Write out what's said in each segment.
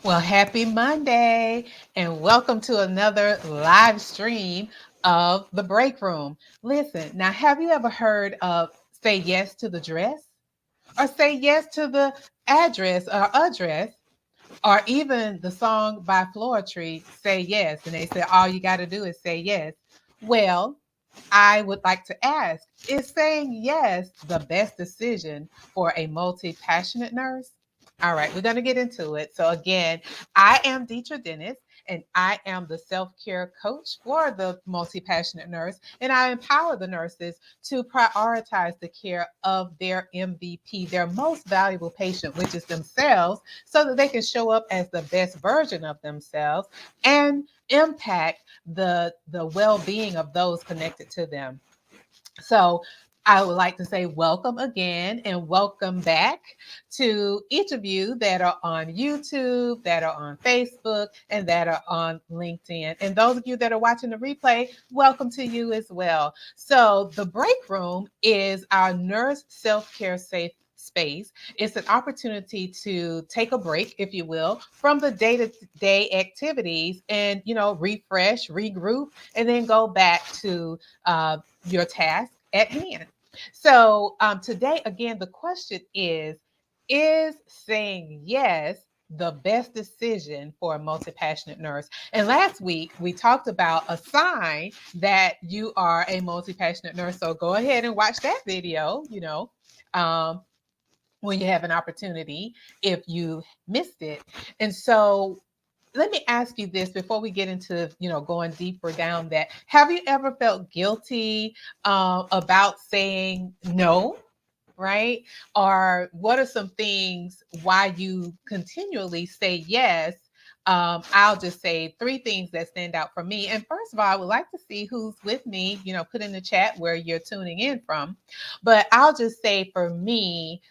Well, happy Monday and welcome to another live stream of the break room. Listen, now, have you ever heard of say yes to the dress or say yes to the address, or even the song by Floetry, Say Yes? And they say all you got to do is say yes. Well, I would like to ask, is saying yes the best decision for a multi passionate nurse? All right, we're going to get into it. So, again, I am Deetra Dennis, and I am the self care coach for the multi passionate nurse. And I empower the nurses to prioritize the care of their MVP, their most valuable patient, which is themselves, so that they can show up as the best version of themselves and impact the well-being of those connected to them. So I would like to say welcome again and welcome back to each of you that are on YouTube, that are on Facebook, and that are on LinkedIn. And those of you that are watching the replay, welcome to you as well. So the break room is our nurse self-care safe space. It's an opportunity to take a break, if you will, from the day-to-day activities and, refresh, regroup, and then go back to your task at hand. So today, again, the question is saying yes the best decision for a multi-passionate nurse? And last week, we talked about a sign that you are a multi-passionate nurse. So go ahead and watch that video, um, when you have an opportunity if you missed it. And so let me ask you this before we get into going deeper down that. Have you ever felt guilty about saying no, right? Or what are some things why you continually say yes? I'll just say three things that stand out for me. And first of all, I would like to see who's with me. Put in the chat where you're tuning in from. But I'll just say for me,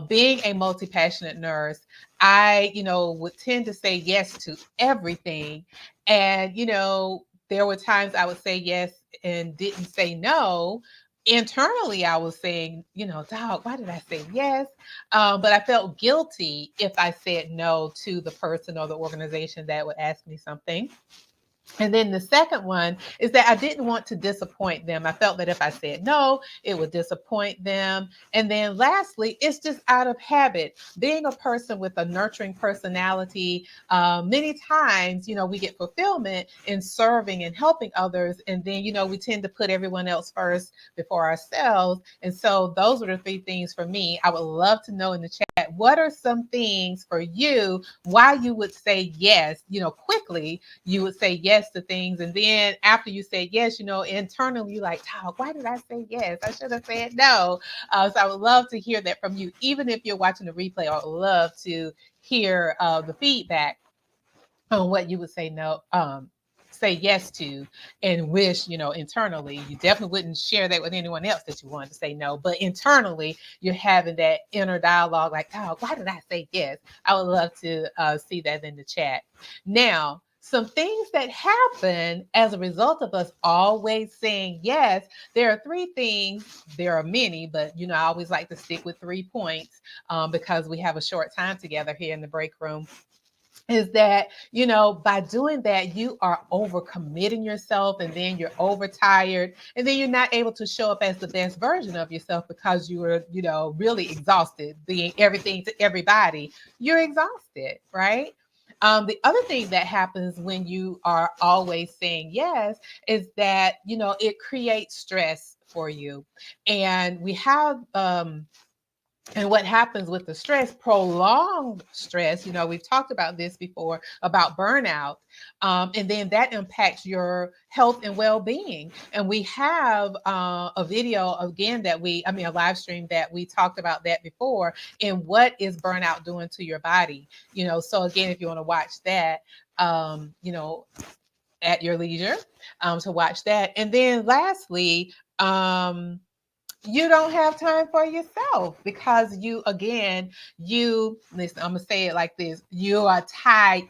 being a multi passionate nurse, I, would tend to say yes to everything. And, there were times I would say yes and didn't say no. Internally, I was saying, dog, why did I say yes? But I felt guilty if I said no to the person or the organization that would ask me something. And then the second one is that I didn't want to disappoint them. I felt that if I said no, it would disappoint them. And then lastly, it's just out of habit. Being a person with a nurturing personality, many times, we get fulfillment in serving and helping others. And then, we tend to put everyone else first before ourselves. And so those are the three things for me. I would love to know in the chat, what are some things for you, why you would say yes, quickly you would say yes to things. And then after you say yes, internally you're like, oh, why did I say yes? I should have said no. So I would love to hear that from you. Even if you're watching the replay, I would love to hear the feedback on what you would say no, say yes to, and wish, internally. You definitely wouldn't share that with anyone else that you wanted to say no, but internally you're having that inner dialogue like, oh, why did I say yes? I would love to see that in the chat. Now, some things that happen as a result of us always saying yes. There are three things. There are many, but I always like to stick with 3 points because we have a short time together here in the break room. Is that, by doing that, you are overcommitting yourself, and then you're overtired, and then you're not able to show up as the best version of yourself because you were, really exhausted, being everything to everybody. You're exhausted, right? The other thing that happens when you are always saying yes is that, it creates stress for you. And we have, and what happens with the stress, prolonged stress, we've talked about this before about burnout, and then that impacts your health and well-being. And we have a video again a live stream that we talked about that before, and what is burnout doing to your body. So again, if you want to watch that, at your leisure, to watch that. And then lastly, you don't have time for yourself because you, again, you listen, I'm gonna say it like this: you are tired,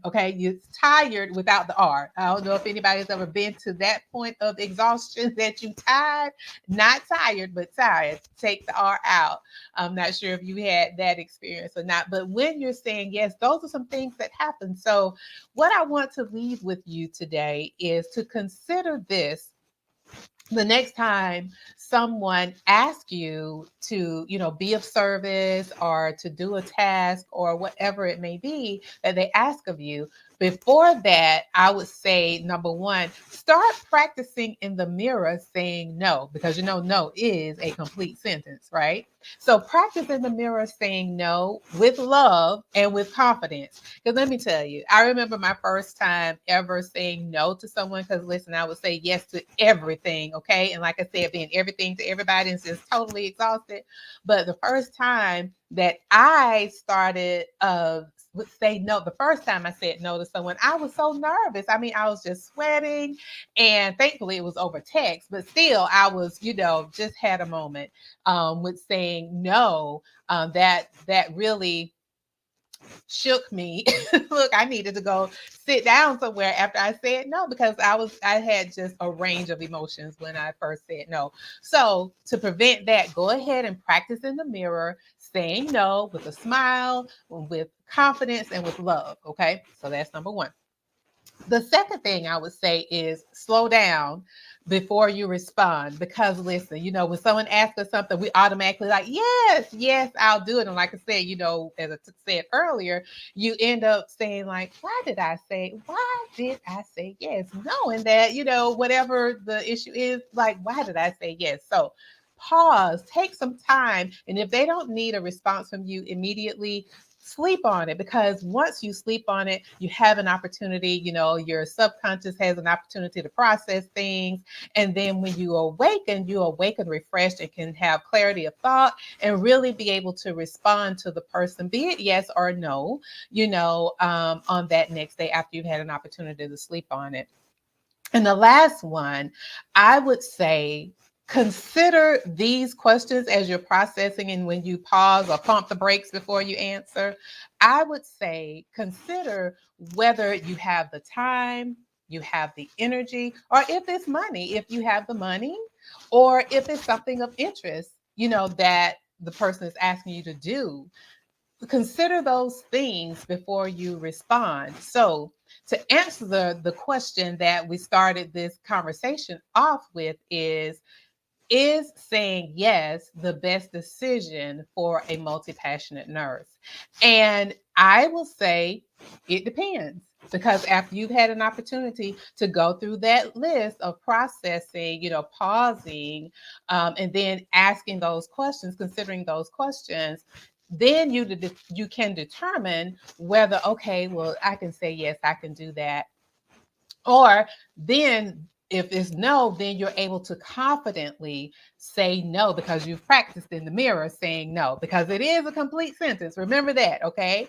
okay? You're tired without the R. I don't know if anybody's ever been to that point of exhaustion that you tired, not tired, but tired. Take the R out. I'm not sure if you had that experience or not, but when you're saying yes, those are some things that happen. So what I want to leave with you today is to consider this: the next time someone asks you to, be of service or to do a task or whatever it may be that they ask of you, before that, I would say, number one, start practicing in the mirror saying no, because no is a complete sentence, right? So practice in the mirror saying no with love and with confidence. Because let me tell you, I remember my first time ever saying no to someone. Because listen, I would say yes to everything, okay? And like I said, being everything to everybody and just totally exhausted. But the first time that I started would say no, the first time I said no to someone, I was so nervous. I mean, I was just sweating, and thankfully it was over text, but still I was, just had a moment with saying no. That really shook me. Look, I needed to go sit down somewhere after I said no, because I had just a range of emotions when I first said no. So to prevent that, go ahead and practice in the mirror saying no with a smile, with confidence, and with love. Okay, so that's number one. The second thing I would say is slow down before you respond. Because listen, when someone asks us something, we automatically like, yes, yes, I'll do it. And like I said, as I said earlier, you end up saying like, why did I say yes? Knowing that, whatever the issue is, like, why did I say yes? So pause, take some time. And if they don't need a response from you immediately, sleep on it, because once you sleep on it, you have an opportunity, your subconscious has an opportunity to process things. And then when you awaken refreshed and can have clarity of thought and really be able to respond to the person, be it yes or no, on that next day after you've had an opportunity to sleep on it. And the last one, I would say, consider these questions as you're processing, and when you pause or pump the brakes before you answer. I would say, consider whether you have the time, you have the energy, or if it's money, if you have the money, or if it's something of interest, that the person is asking you to do. Consider those things before you respond. So, to answer the question that we started this conversation off with is saying yes the best decision for a multi-passionate nurse? And I will say it depends, because after you've had an opportunity to go through that list of processing, pausing, and then asking those questions, considering those questions, then you can determine whether, okay, well, I can say yes, I can do that. Or then if it's no, then you're able to confidently say no, because you've practiced in the mirror saying no, because it is a complete sentence. Remember that, okay?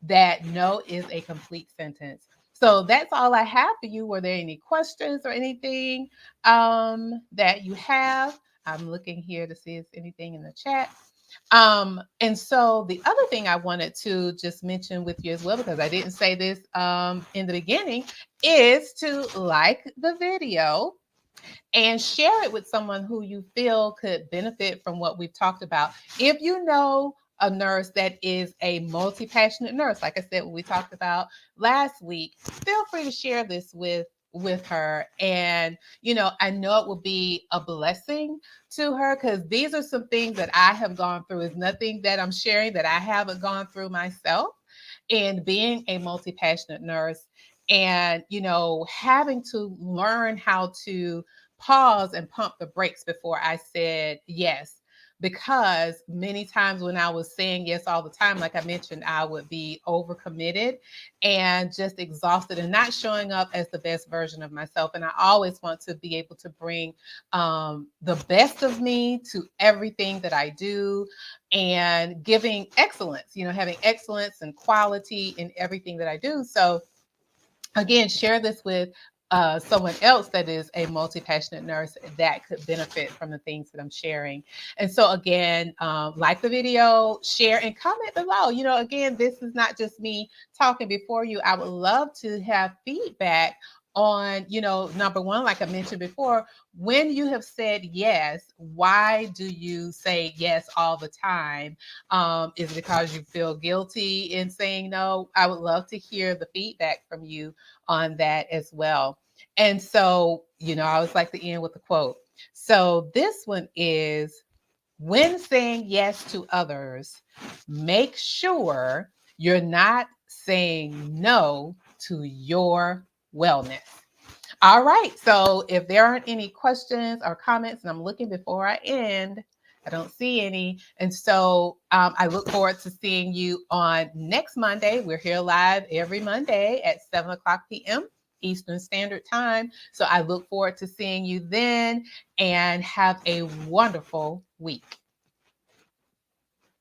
That no is a complete sentence. So that's all I have for you. Were there any questions or anything that you have? I'm looking here to see if anything in the chat. And so the other thing I wanted to just mention with you as well, because I didn't say this in the beginning, is to like the video and share it with someone who you feel could benefit from what we've talked about. If you know a nurse that is a multi-passionate nurse, like I said, what we talked about last week, feel free to share this with her. And I know it will be a blessing to her, because these are some things that I have gone through. Is nothing that I'm sharing that I haven't gone through myself in being a multi-passionate nurse, and having to learn how to pause and pump the brakes before I said yes. Because many times when I was saying yes all the time, like I mentioned, I would be overcommitted and just exhausted and not showing up as the best version of myself. And I always want to be able to bring the best of me to everything that I do, and giving excellence, having excellence and quality in everything that I do. So again, share this with someone else that is a multi-passionate nurse that could benefit from the things that I'm sharing. And so again, like the video, share and comment below. You know, again, this is not just me talking before you. I would love to have feedback on, you know, number one, like I mentioned before, when you have said yes, why do you say yes all the time? Is it because you feel guilty in saying no? I would love to hear the feedback from you on that as well. And so, you know, I always like to end with a quote. So this one is, when saying yes to others, make sure you're not saying no to your wellness. All right. So if there aren't any questions or comments, and I'm looking before I end, I don't see any. And so I look forward to seeing you on next Monday. We're here live every Monday at 7 o'clock p.m. Eastern Standard Time. So I look forward to seeing you then, and have a wonderful week.